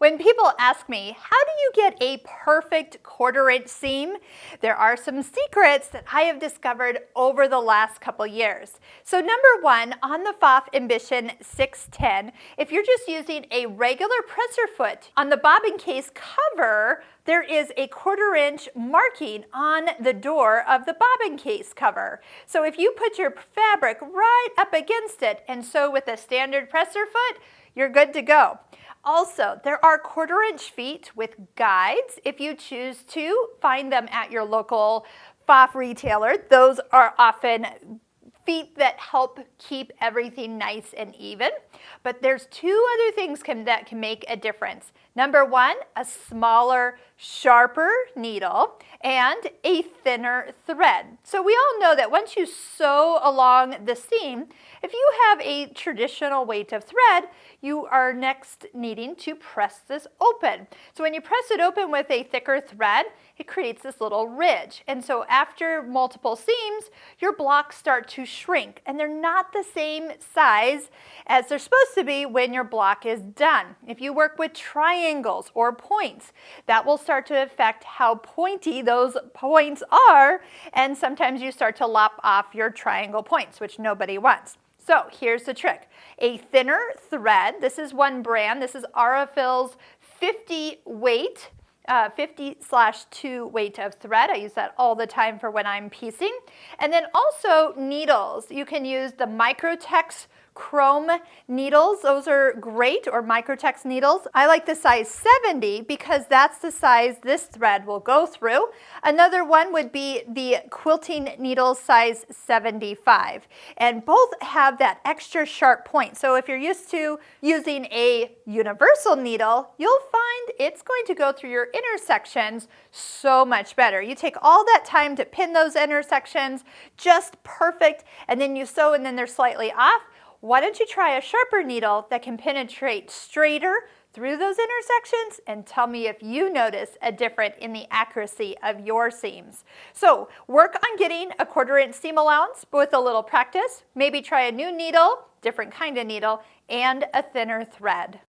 When people ask me, how do you get a perfect 1/4 inch seam? There are some secrets that I have discovered over the last couple years. So number one, on the Pfaff Ambition 610, if you're just using a regular presser foot, on the bobbin case cover, there is a 1/4 inch marking on the door of the bobbin case cover. So if you put your fabric right up against it and sew with a standard presser foot, you're good to go. Also, there are 1/4 inch feet with guides if you choose to find them at your local Pfaff retailer. Those are often feet that help keep everything nice and even. But there's two other things that can make a difference. Number one, a smaller, sharper needle and a thinner thread. So we all know that once you sew along the seam, if you have a traditional weight of thread, you are next needing to press this open. So when you press it open with a thicker thread, it creates this little ridge. And so after multiple seams, your blocks start to shrink, and they're not the same size as they're supposed to be when your block is done. If you work with triangles or points, that will start to affect how pointy those points are, and sometimes you start to lop off your triangle points, which nobody wants. So here's the trick. A thinner thread, this is one brand, this is Aurifil's 50 weight, 50/2 weight of thread. I use that all the time for when I'm piecing. And then also needles. You can use the Microtex chrome needles. Those are great, or Microtex needles. I like the size 70 because that's the size this thread will go through. Another one would be the quilting needle size 75. And both have that extra sharp point. So if you're used to using a universal needle, you'll find it's going to go through your intersections so much better. You take all that time to pin those intersections just perfect, and then you sew and then they're slightly off. Why don't you try a sharper needle that can penetrate straighter through those intersections, and tell me if you notice a difference in the accuracy of your seams. So work on getting a 1/4 inch seam allowance with a little practice. Maybe try a new needle, different kind of needle, and a thinner thread.